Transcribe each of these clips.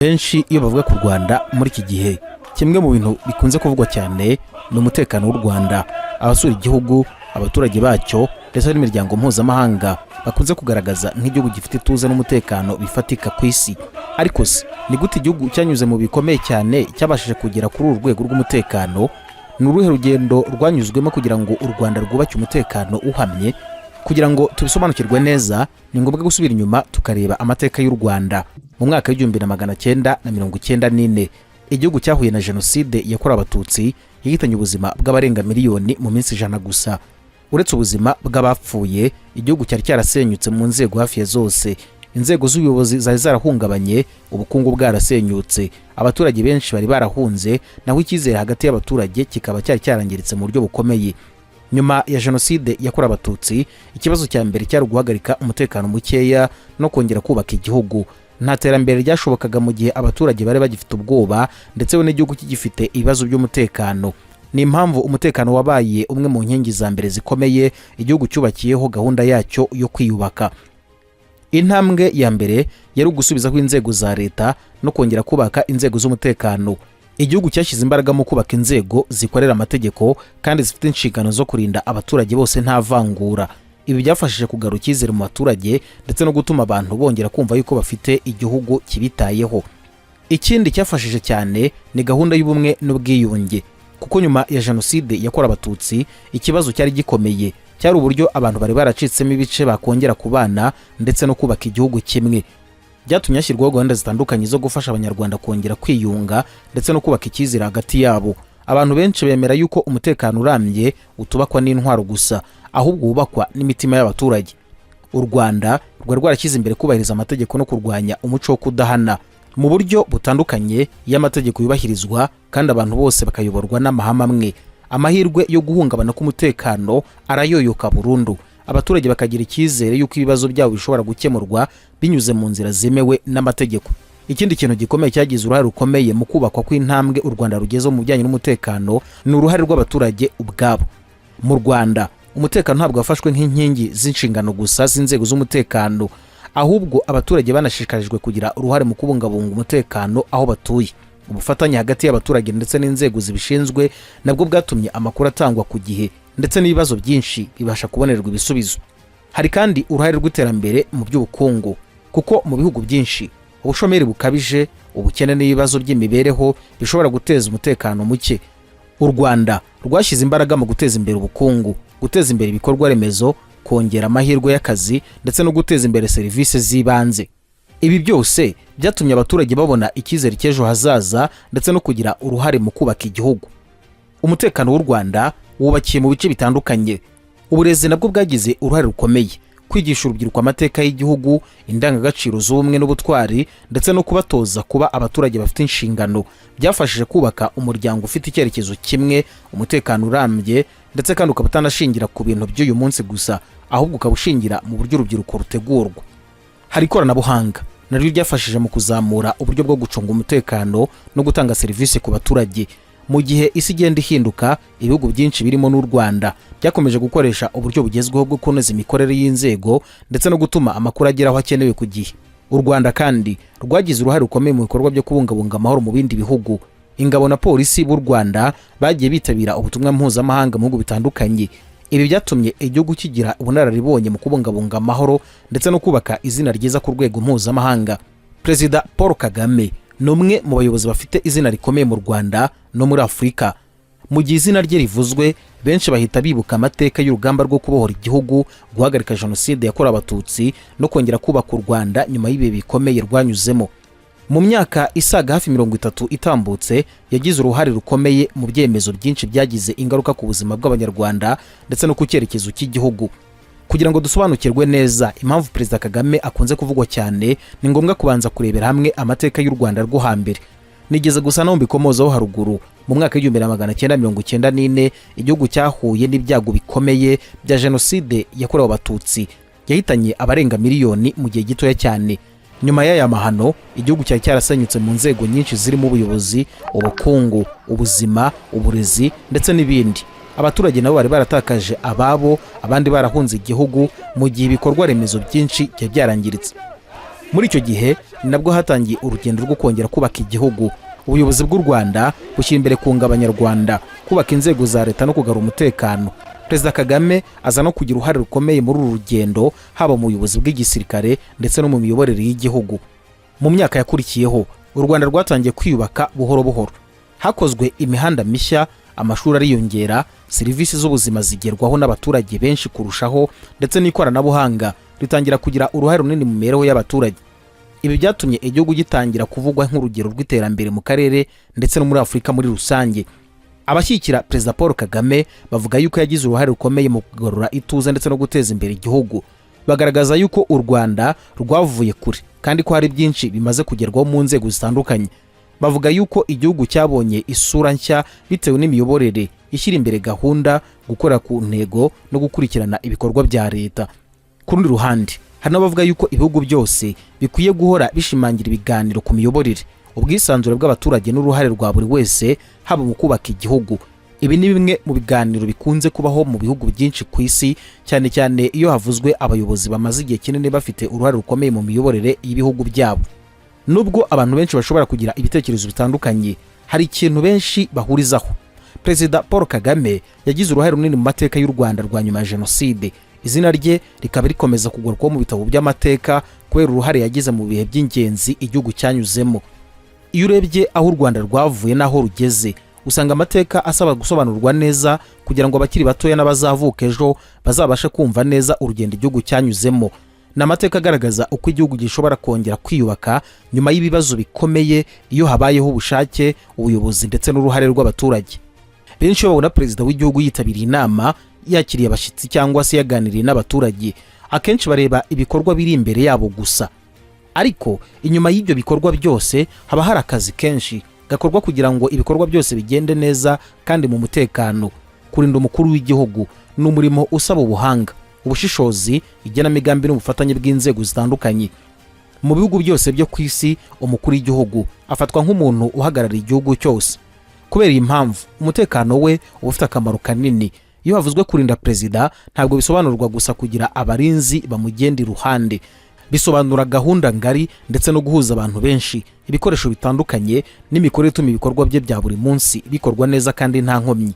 benshi iyo bavuga ku Rwanda muri iki gihe kimwe mu bintu bikunze kuvugwa cyane ni umutekano w'u Rwanda. Abasura igihugu, abaturage bacyo ndetse n'imiryango mpuzamahanga bakunze kugaragaza nk'igihugu gifite ituze n'umutekano bifatika ku isi. Ariko se ni gute igihugu cyanyuze mu bikomeye cyane cyabashije kugera kuri uru rwego rw'umutekano? Ni uruhe rugendo rwanyuzwemo kugira ngo u Rwanda rwubake umutekano uhamye? Kugira ngo tubisobanukirwe neza ni ngombwa gusubira inyuma tukareba amateka y'u Rwanda. Mu mwaka w'1994 igihugu cyahuye na jenoside yakorewe Abatutsi yahitanye ubuzima bw'abarenga miliyoni mu minsi 100 gusa. Uretse ubuzima bw'abapfuye, igihugu cyari cyarasenyutse mu nzego hafi ya zose. Inzego z'ubuyobozi zari zarahungabanye, ubukungu bwarasenyutse, abaturage benshi bari barahunze, naho icyizere hagati y'abaturage kikaba cyari cyarangiritse mu buryo bukomeye. Nyuma ya jenoside yakorewe Abatutsi, ikibazo cya mbere cyari guhagarika umutekano mukeya no kongera kubaka igihugu. Nta terambere ryashobokaga mu gihe abaturage bari bagifite ubwoba ndetse n'igihugu kigifite ibibazo by'umutekano. Ni impamvu umutekano wabaye umwe mu nkingi za mbere zikomeye igihugu cyubakiyeho gahunda yacyo yo kwiyubaka. Intambwe ya mbere yari ugusubizaho inzego za leta no kongera kubaka inzego z'umutekano. Igihugu cyashyize imbaraga mu kubaka inzego zikorera amategeko kandi zifite inshingano zo kurinda abaturage bose nta vangura. Ibi byafashije kugarura icyizere mu baturage ndetse no gutuma abantu bongera kumva yuko bafite igihugu kibitayeho. Ikindi cyafashije cyane ni gahunda y'ubumwe n'ubwiyunge, kuko nyuma ya jenoside yakorewe Abatutsi ikibazo cyari gikomeye, cyari uburyo abantu bari baracitsemo ibice bakongera kubana ndetse no kubaka igihugu kimwe. Byatumye hashyirwaho gahunda zitandukanye zo gufasha abanyarwanda kongera kwiyunga ndetse no kubaka icyizere hagati yabo. Abantu benshi bemera yuko umutekano urambye utubakwa n'intwaro gusa, ahubwo wubakwa n'imitima y'abaturage. U Rwanda rwari rwarashyize imbere kubahiriza amategeko no kurwanya umuco wo kudahana mu buryo butandukanye. Y'amategeko yubahirizwa kandi abantu bose bakayoborwa n'amahame amwe, amahirwe yo guhungabana k'umutekano arayoyoka burundu. Abaturage bakagira icyizere yuko ibibazo byabo bishobora gukemurwa binyuze mu nzira zemewe n'amategeko. Ikindi kintu gikomeye cyagize uruhare rukomeye mu kubakwa kw'intambwe u Rwanda rugezeho mu bijyanye n'umutekano ni uruhare rw'abaturage ubwabo. Mu Rwanda umutekano ntabwo wafashwe nk'inkingi z'inshingano gusa z'inzego z'umutekano, ahubwo abaturage banashishikarijwe kugira uruhare mu kubungabunga umutekano aho batuye. Ubufatanye hagati y'abaturage ndetse n'inzego zibishinzwe nabwo bwatumye amakuru atangwa ku gihe ndetse n'ibibazo byinshi bibasha kubonerwa ibisubizo. Hari kandi uruhare rw'iterambere mu by'ubukungu, kuko mu bihugu byinshi ubushomeri bukabije, ubukene n'ibibazo by'imibereho bishobora guteza umutekano muke. U Rwanda rwashyize imbaraga mu guteza imbere ubukungu, guteza imbere ibikorwa remezo, kongera amahirwe y'akazi ndetse no guteza imbere serivisi z'ibanze. Ibi byose byatumye abaturage babona icyizere cy'ejo hazaza ndetse no kugira uruhare mu kubaka igihugu. Umutekano w'u Rwanda wubakiye mu bice bitandukanye. Uburezi nabwo bwagize uruhare rukomeye, kwigisha urubyiruko amateka y'igihugu, indangagaciro z'ubumwe n'ubutwari ndetse no kubatoza kuba abaturage bafite inshingano. Byafashije kubaka umuryango ufite icyerekezo kimwe, umutekano urambye ndetse kandi ukaba utanashingira ku bintu by'uyu munsi gusa, ahubwo ukaba ushingira mu buryo urubyiruko rutegurwa. Hari ikoranabuhanga naryo ryafashije mu kuzamura uburyo bwo gucunga umutekano no gutanga serivisi ku baturage. Mu gihe isi igenda ihinduka, ibihugu byinshi birimo n'u Rwanda byakomeje gukoresha uburyo bugezweho bwo kunoza imikorere y'inzego ndetse no gutuma amakuru agera aho akenewe ku gihe. U Rwanda kandi rwagize uruhare rukomeye mu bikorwa byo kubungabunga amahoro mu bindi bihugu. Ingabo na polisi b'u Rwanda bagiye bitabira ubutumwa mpuzamahanga mu bihugu bitandukanye. Ibi byatumye igihugu kigira ubunararibonye mu kubungabunga amahoro ndetse no kubaka izina ryiza ku rwego mpuzamahanga. Perezida Paul Kagame ni umwe mu bayobozi bafite izina rikomeye mu Rwanda no muri Afurika. Mu gihe izina rye rivuzwe, benshi bahita bibuka amateka y'urugamba rwo kubohora igihugu, guhagarika jenoside yakorewe Abatutsi no kongera kubaka u Rwanda nyuma y'ibihe bikomeye rwanyuzemo. Mu myaka isaga hafi 30 itambutse, yagize uruhare rukomeye mu byemezo byinshi byagize ingaruka ku buzima bw'abanyarwanda ndetse no ku cyerekezo cy'igihugu. Kugira ngo dusobanukirwe neza impamvu Perezida Kagame akunze kuvugwa cyane, ni ngombwa kubanza kurebera hamwe amateka y'u Rwanda rwo hambere. Nigeze gusa no mbikomozaho haruguru. Mu mwaka w'1994 igihugu cyahuye n'ibyago bikomeye bya jenoside yakorewe Abatutsi yahitanye abarenga miliyoni mu gihe gitoya cyane. Nyuma y'aya mahano, igihugu cyari cyarasenyutse mu nzego nyinshi zirimo ubuyobozi, ubukungu, ubuzima, uburezi ndetse n'ibindi. Abaturage nabo bari baratakaje ababo, abandi barahunze igihugu mu gihe ibikorwa remezo byinshi byarangiritse. Muri icyo gihe ni nabwo hatangiye urugendo rwo kongera kubaka igihugu. Ubuyobozi bw'u Rwanda bushyira imbere kunga abanyarwanda, kubaka inzego za leta no kugarura umutekano. Perezida Kagame aza no kugira uruhare rukomeye muri uru rugendo, haba mu buyobozi bw'igisirikare ndetse no mu miyoborere y'igihugu. Mu myaka yakurikiyeho u Rwanda rwatangiye kwiyubaka buhoro buhoro. Hakozwe imihanda mishya, amashuri ariyongera, serivisi z'ubuzima zigerwaho n'abaturage benshi kurushaho, ndetse n'ikoranabuhanga ritangira kugira uruhare runini mu mibereho y'abaturage. Ibi byatumye igihugu gitangira kuvugwa nk'urugero rw'iterambere mu karere ndetse no muri Afurika muri rusange. Abashyigikira Perezida Paul Kagame bavuga yuko yagize uruhare rukomeye mu kugarura ituze ndetse no guteza imbere igihugu. Bagaragaza yuko u Rwanda rwavuye kure kandi ko hari byinshi bimaze kugerwaho mu nzego zitandukanye. Bavuga yuko igihugu cyabonye isura nshya bitewe n'imiyoborere ishyira imbere gahunda, gukora ku ntego no gukurikirana ibikorwa bya leta. Ku rundi ruhande hari n'abavuga yuko ibihugu byose bikwiye guhora bishimangira ibiganiro ku miyoborere, ubwisanzure bw'abaturage n'uruhare rwa buri wese haba mu kubaka igihugu. Ibi ni bimwe mu biganiro bikunze kubaho mu bihugu byinshi ku isi, cyane cyane iyo havuzwe abayobozi bamaze igihe kinini bafite uruhare rukomeye mu miyoborere y'ibihugu byabo. Nubwo abantu benshi bashobora kugira ibitekerezo bitandukanye, hari ikintu benshi bahurizaho. Perezida Paul Kagame yagize uruhare runini mu mateka y'u Rwanda rwa nyuma ya Jenoside. Izina rye rikaba rikomeza kugarukwaho mu bitabo by'amateka kubera uruhare yagize mu bihe by'ingenzi igihugu cyanyuzemo. Iyo urebye aho u Rwanda rwavuye n'aho rugeze, usanga amateka asaba gusobanurwa neza kugira ngo abakiri batoya n'abazavuka ejo bazabashe kumva neza urugendo igihugu cyanyuzemo. Ni amateka agaragaza uko igihugu gishobora kongera kwiyubaka nyuma y'ibibazo bikomeye iyo habayeho ubushake, ubuyobozi ndetse n'uruhare rw'abaturage. Benshi babona perezida w'igihugu yitabiriye inama, yakiriye abashyitsi cyangwa se yaganiriye n'abaturage, akenshi bareba ibikorwa biri imbere yabo gusa. Ariko inyuma y'ibyo bikorwa byose haba hari akazi kenshi gakorwa kugira ngo ibikorwa byose bigende neza kandi mu mutekano. Kurinda umukuru w'igihugu ni umurimo usaba ubuhanga, ubushishozi, igenamigambi n'ubufatanye bw'inzego zitandukanye. Mu bihugu byose byo ku isi, umukuru w'igihugu afatwa nk'umuntu uhagarariye igihugu cyose. Kubera iyi mpamvu umutekano we uba ufite akamaro kanini. Iyo havuzwe kurinda perezida, ntabwo bisobanurwa gusa kugira abarinzi bamugenda iruhande. Bisobanura gahunda ngari ndetse no guhuza abantu benshi, ibikoresho bitandukanye n'imikorere ituma ibikorwa bye bya buri munsi bikorwa neza kandi nta nkomyi.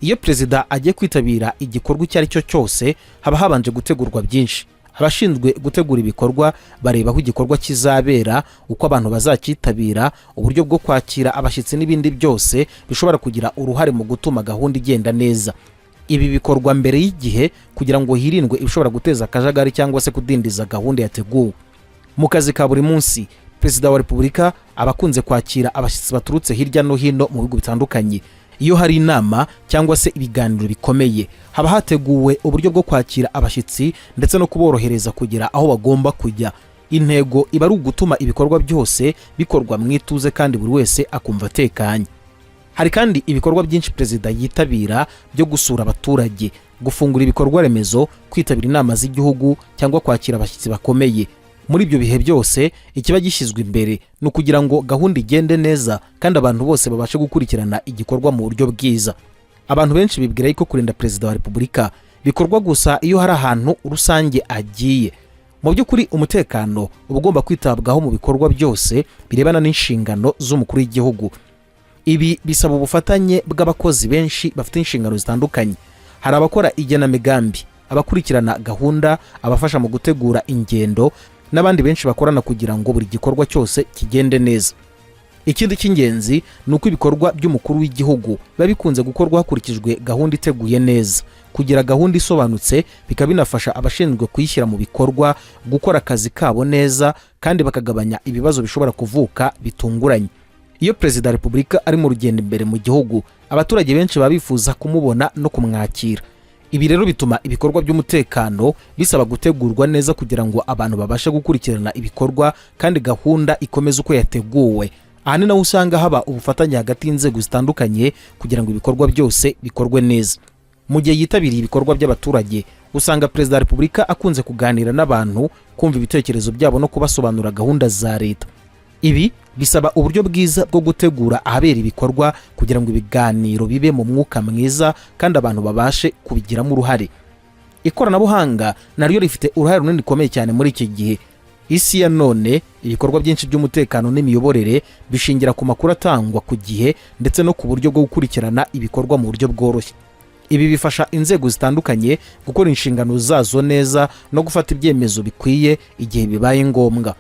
Iyo perezida agiye kwitabira igikorwa icyo ari cyo cyose, haba habanje gutegurwa byinshi. Abashinzwe gutegura ibikorwa bareba aho igikorwa kizabera, uko abantu bazakitabira, uburyo bwo kwakira abashyitsi n'ibindi byose bishobora kugira uruhare mu gutuma gahunda igenda neza. Ibi bikorwa mbere y'igihe kugira ngo hirindwe ibishobora guteza akajagari cyangwa se kudindiza gahunda yateguwe. Mu kazi ka buri munsi, Perezida wa Repubulika abakunze kwakira abashyitsi baturutse hirya no hino mu bihugu bitandukanye. Iyo hari inama cyangwa se ibiganiro bikomeye, haba hateguwe uburyo bwo kwakira abashyitsi ndetse no kuborohereza kugera aho bagomba kujya. Intego iba ari ugutuma ibikorwa byose bikorwa mu ituze kandi buri wese akumva atekanye. Hari kandi ibikorwa byinshi perezida yitabira byo gusura abaturage, gufungura ibikorwa remezo, kwitabira inama z'igihugu cyangwa kwakira abashyitsi bakomeye. Muri ibyo bihe byose ikiba gishyizwe imbere no kugira ngo gahunda igende neza kandi abantu bose babashe gukurikirana igikorwa mu buryo bwiza. Abantu benshi bibwira yuko kurinda perezida wa Repubulika bikorwa gusa iyo hari ahantu rusange agiye. Mu by'ukuri umutekano uba ugomba kwitabwaho mu bikorwa byose birebana n'inshingano z'umukuru w'igihugu. Ibi bisaba ubufatanye bw'abakozi benshi bafite inshingano zitandukanye. Hari abakora igenamigambi, abakurikirana gahunda, abafasha mu gutegura ingendo n'abandi benshi bakorana kugira ngo buri gikorwa cyose kigende neza. Ikindi cy'ingenzi ni uko ibikorwa by'umukuru w'igihugu biba bikunze gukorwa hakurikijwe gahunda iteguye neza. Kugira gahunda isobanutse bikaba binafasha abashinzwe kuyishyira mu bikorwa gukora akazi kabo neza kandi bakagabanya ibibazo bishobora kuvuka bitunguranye. Iyo Perezida wa Repubulika ari mu rugendo imbere mu gihugu, abaturage benshi baba bifuza kumubona no kumwakira. Ibi rero bituma ibikorwa by'umutekano bisaba gutegurwa neza kugira ngo abantu babashe gukurikirana ibikorwa kandi gahunda ikomeze uko yateguwe. Aha ni naho usanga haba ubufatanye hagati y'inzego zitandukanye kugira ngo ibikorwa byose bikorwe neza. Mu gihe yitabiriye ibikorwa by'abaturage, usanga Perezida wa Repubulika akunze kuganira n'abantu, kumva ibitekerezo byabo no kubasobanura gahunda za leta. Ibi bisaba uburyo bwiza bwo gutegura ahabera ibikorwa kugira ngo ibiganiro bibe mu mwuka mwiza kandi abantu babashe kubigiramo uruhare. Ikoranabuhanga naryo rifite uruhare runini komeye cyane muri iki gihe. isi ya none ibikorwa byinshi by'umutekano n'imiyoborere bishingira ku makuru atangwa ku gihe ndetse no ku buryo bwo gukurikirana ibikorwa mu buryo bworoshye. Ibi bifasha inzego zitandukanye gukora inshingano zazo neza no gufata ibyemezo bikwiye igihe bibaye ngombwa.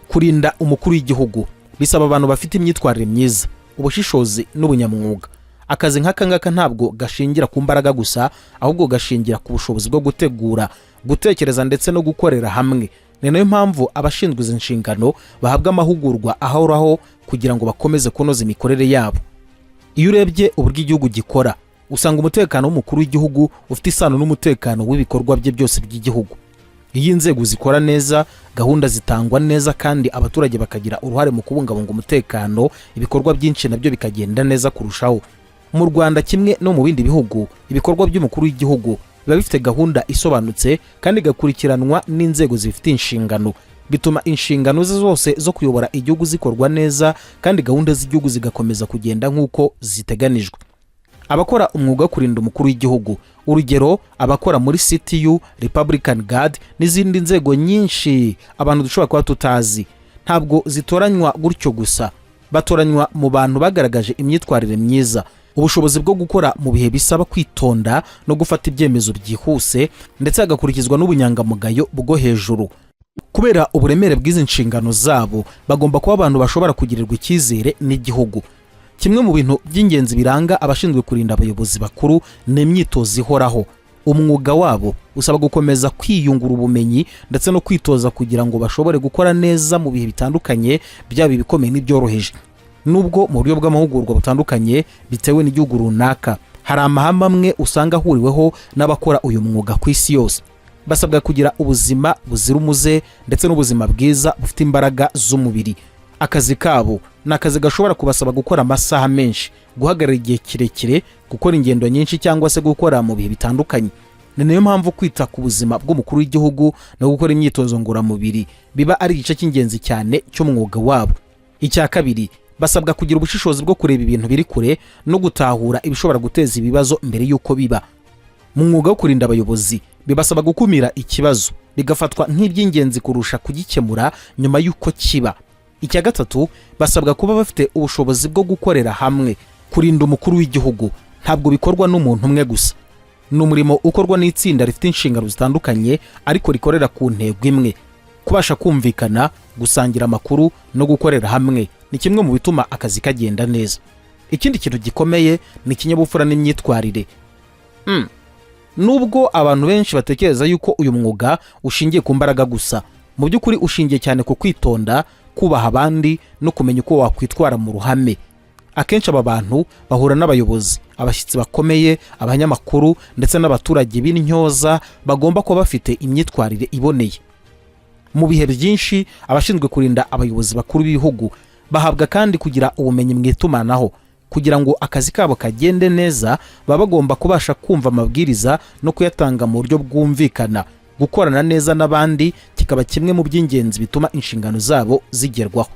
Kurinda umukuru w'igihugu bisaba abantu bafite imyitwarire myiza, ubushishozi n'ubunyamwuga. Akazi nk'aka ngaka ntabwo gashingira ku mbaraga gusa, ahubwo gashingira ku bushobozi bwo gutegura, gutekereza ndetse no gukorera hamwe. Ni nayo mpamvu abashinzwe izi nshingano bahabwa amahugurwa ahoraho kugira ngo bakomeze kunoza imikorere yabo. Iyo urebye uburyo igihugu gikora, usanga umutekano w'umukuru w'igihugu ufite isano n'umutekano w'ibikorwa bye byose by'igihugu. Iyo inzego zikora neza, gahunda zitangwa neza kandi abaturage bakagira uruhare mu kubungabunga umutekano, ibikorwa byinshi nabyo bikagenda neza kurushaho. Mu Rwanda kimwe no mu bindi bihugu, ibikorwa by'umukuru w'igihugu biba bifite gahunda isobanutse kandi igakurikiranwa n'inzego zifite inshingano. Bituma inshingano ze zose zo kuyobora igihugu zikorwa neza kandi gahunda z'igihugu zigakomeza kugenda nk'uko ziteganijwe. Abakora umwuga wo kurinda umukuru w'igihugu, urugero abakora muri CTU, Republican Guard n'izindi nzego nyinshi abantu dushobora kuba tutazi, ntabwo zitoranywa gutyo gusa. Batoranywa mu bantu bagaragaje imyitwarire myiza, ubushobozi bwo gukora mu bihe bisaba kwitonda no gufata ibyemezo byihuse, ndetse hagakurikizwa n'ubunyangamugayo bwo hejuru. Kubera uburemere bw'izi nshingano zabo, bagomba kuba abantu bashobora kugirirwa icyizere n'igihugu. Kimwe mu bintu by'ingenzi biranga abashinzwe kurinda abayobozi bakuru ni imyitozo ihoraho. Umwuga wabo usaba gukomeza kwiyungura ubumenyi ndetse no kwitoza kugira ngo bashobore gukora neza mu bihe bitandukanye, byaba ibikomeye n'ibyoroheje. Nubwo mu buryo bw'amahugurwa butandukanye bitewe n'igihugu runaka, hari amahame amwe usanga ahuriweho n'abakora uyu mwuga ku isi yose. Basabwa kugira ubuzima buzira umuze ndetse n'ubuzima bwiza bufite imbaraga z'umubiri. Akazi kabo ni akazi gashobora kubasaba gukora amasaha menshi, guhagarara igihe kirekire, gukora ingendo nyinshi cyangwa se gukora mu bihe bitandukanye. Ni nayo mpamvu kwita ku buzima bw'umukuru w'igihugu no gukora imyitozo ngororamubiri biba ari igice cy'ingenzi cyane cy'umwuga wabo. Icya kabiri, basabwa kugira ubushishozi bwo kureba ibintu biri kure no gutahura ibishobora guteza ibibazo mbere y'uko biba. Mu mwuga wo kurinda abayobozi bibasaba gukumira ikibazo, bigafatwa nk'iby'ingenzi kurusha kugikemura nyuma y'uko kiba. Icya gatatu, basabwa kuba bafite ubushobozi bwo gukorera hamwe. Kurinda umukuru w'igihugu ntabwo bikorwa n'umuntu umwe gusa. Ni umurimo ukorwa n'itsinda rifite inshingano zitandukanye ariko rikorera ku ntego imwe. Kubasha kumvikana, gusangira amakuru no gukorera hamwe ni kimwe mu bituma akazi kagenda neza. Ikindi kintu gikomeye ni ikinyabupfura n'imyitwarire. Nubwo abantu benshi batekereza yuko uyu mwuga ushingiye ku mbaraga gusa, mu by'ukuri ushingiye cyane ku kwitonda, kubaha abandi no kumenya uko wakwitwara mu ruhame. Akenshi aba bantu bahura n'abayobozi, abashyitsi bakomeye, abanyamakuru ndetse n'abaturage b'intyoza bagomba kuba bafite imyitwarire iboneye. Mu bihe byinshi abashinzwe kurinda abayobozi bakuru b'ibihugu bahabwa kandi kugira ubumenyi mu itumanaho. Kugira ngo akazi kabo kagende neza, baba bagomba kubasha kumva amabwiriza no kuyatanga mu buryo bwumvikana. Gukorana neza n'abandi kikaba kimwe mu by'ingenzi bituma inshingano zabo zigerwaho.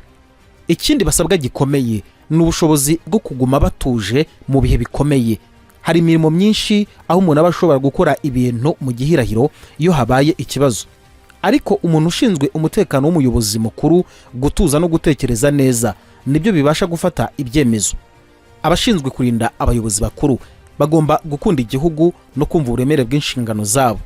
Ikindi basabwa gikomeye ni ubushobozi bwo kuguma batuje mu bihe bikomeye. Hari imirimo myinshi aho umuntu aba ashobora gukora ibintu mu gihirahiro iyo habaye ikibazo, ariko umuntu ushinzwe umutekano w'umuyobozi mukuru, gutuza no gutekereza neza nibyo bibasha gufata ibyemezo. Abashinzwe kurinda abayobozi bakuru bagomba gukunda igihugu no kumva uburemere bw'inshingano zabo.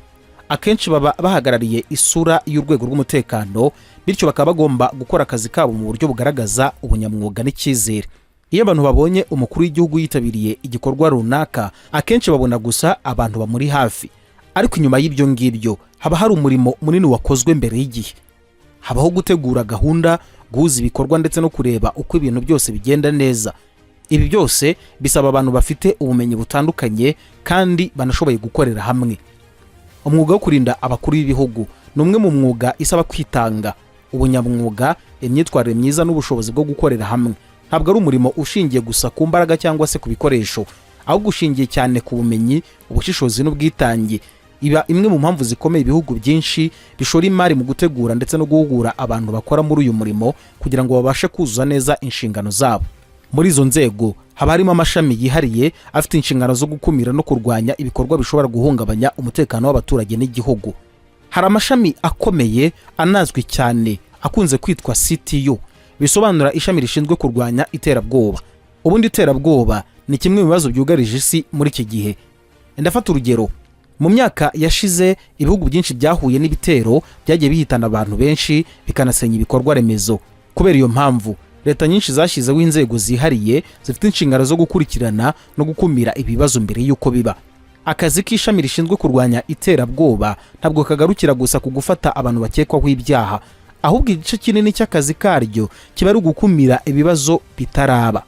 Akenshi baba bahagarariye isura y'urwego rw'umutekano, bityo bakaba bagomba gukora akazi kabo mu buryo bugaragaza ubunyamwuga n'icyizere. Iyo abantu babonye umukuru w'igihugu yitabiriye igikorwa runaka, akenshi babona gusa abantu bamuri hafi, ariko inyuma y'ibyo ngibyo haba hari umurimo munini wakozwe mbere y'igihe. Habaho gutegura gahunda, guhuza ibikorwa ndetse no kureba uko ibintu byose bigenda neza. Ibi byose bisaba abantu bafite ubumenyi butandukanye kandi banashoboye gukorera hamwe. Umwuga wo kurinda abakuru b'ibihugu ni umwe mu mwuga isaba kwitanga, ubunyamwuga, imyitwarire myiza n'ubushobozi bwo gukorera hamwe. Ntabwo ari umurimo ushingiye gusa ku mbaraga cyangwa se ku bikoresho, ahubwo ushingiye cyane ku bumenyi, ubushishozi n'ubwitange. Iba imwe mu mpamvu zikomeye ibihugu byinshi bishora imari mu gutegura ndetse no guhugura abantu bakora muri uyu murimo kugira ngo babashe kuzuza neza inshingano zabo. Muri izo nzego haba harimo amashami yihariye afite inshingano zo gukumira no kurwanya ibikorwa bishobora guhungabanya umutekano w'abaturage n'igihugu. hari amashami akomeye anazwi cyane akunze kwitwa CTU, bisobanura ishami rishinzwe kurwanya iterabwoba. Ubundi iterabwoba ni kimwe mu bibazo byugarije isi muri iki gihe. Ndafata urugero, mu myaka yashize ibihugu byinshi byahuye n'ibitero byagiye bihitana abantu benshi bikanasenya ibikorwa remezo. Kubera iyo mpamvu leta nyinshi zashyizeho inzego zihariye zifite inshingano zo gukurikirana no gukumira ibibazo mbere y'uko biba. Akazi k'ishami rishinzwe kurwanya iterabwoba ntabwo kagarukira gusa ku gufata abantu bakekwaho ibyaha, ahubwo igice kinini cy'akazi karyo kiba ari ugukumira ibibazo bitaraba.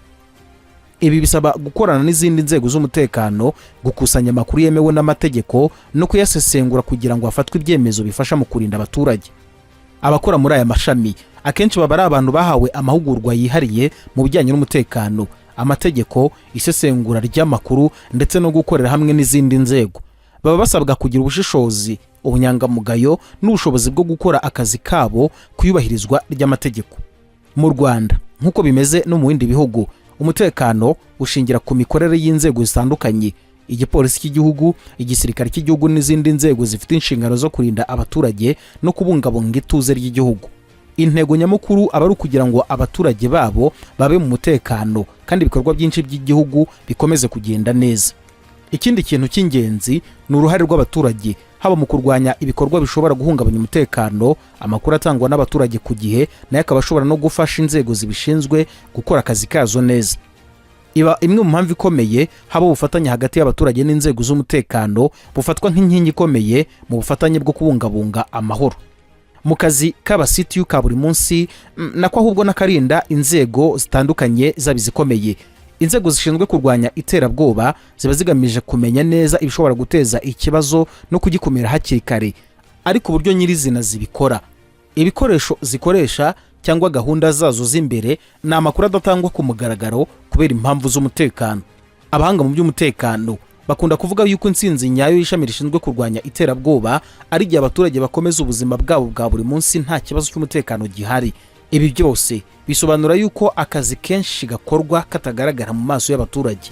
Ibi bisaba gukorana n'izindi nzego z'umutekano, gukusanya amakuru yemewe n'amategeko no kuyasesengura kugira ngo hafatwe ibyemezo bifasha mu kurinda abaturage. Abakora muri aya mashami akenshi baba ari abantu bahawe amahugurwa yihariye mu bijyanye n'umutekano, amategeko, isesengura ry'amakuru ndetse no gukorera hamwe n'izindi nzego. Baba basabwa kugira ubushishozi, ubunyangamugayo n'ubushobozi bwo gukora akazi kabo kuyubahirizwa ry'amategeko. Mu Rwanda nk'uko bimeze no mu bindi bihugu, umutekano ushingira ku mikorere y'inzego zitandukanye: igipolisi cy'igihugu, igisirikare cy'igihugu n'izindi nzego zifite inshingano zo kurinda abaturage no kubungabunga ituze ry'igihugu. Intego nyamukuru aba ari ukugira ngo abaturage babo babe mu mutekano kandi ibikorwa byinshi by'igihugu bikomeze kugenda neza. Ikindi kintu cy'ingenzi ni uruhare rw'abaturage, haba mu kurwanya ibikorwa bishobora guhungabanya umutekano. Amakuru atangwa n'abaturage ku gihe nayo akaba ashobora no gufasha inzego zibishinzwe gukora akazi kazo neza. Iba imwe mu mpamvu ikomeye haba ubufatanye hagati y'abaturage n'inzego z'umutekano bufatwa nk'inkingi ikomeye mu bufatanye bwo kubungabunga amahoro. Mu kazi k'abasitiyu ka buri munsi nako ahubwo n'akarinda inzego zitandukanye zabizikomeye. Inzego zishinzwe kurwanya iterabwoba ziba zigamije kumenya neza ibishobora guteza ikibazo no kugikumira hakiri kare, ariko uburyo nyirizina zibikora, ibikoresho zikoresha cyangwa gahunda zazo z'imbere ni amakuru adatangwa ku mugaragaro kubera impamvu z'umutekano. Abahanga mu by'umutekano bakunda kuvuga yuko intsinzi nyayo y'ishami rishinzwe kurwanya iterabwoba ari igihe abaturage bakomeza ubuzima bwabo bwa buri munsi nta kibazo cy'umutekano gihari. Ibi byose bisobanura yuko akazi kenshi gakorwa katagaragara mu maso y'abaturage.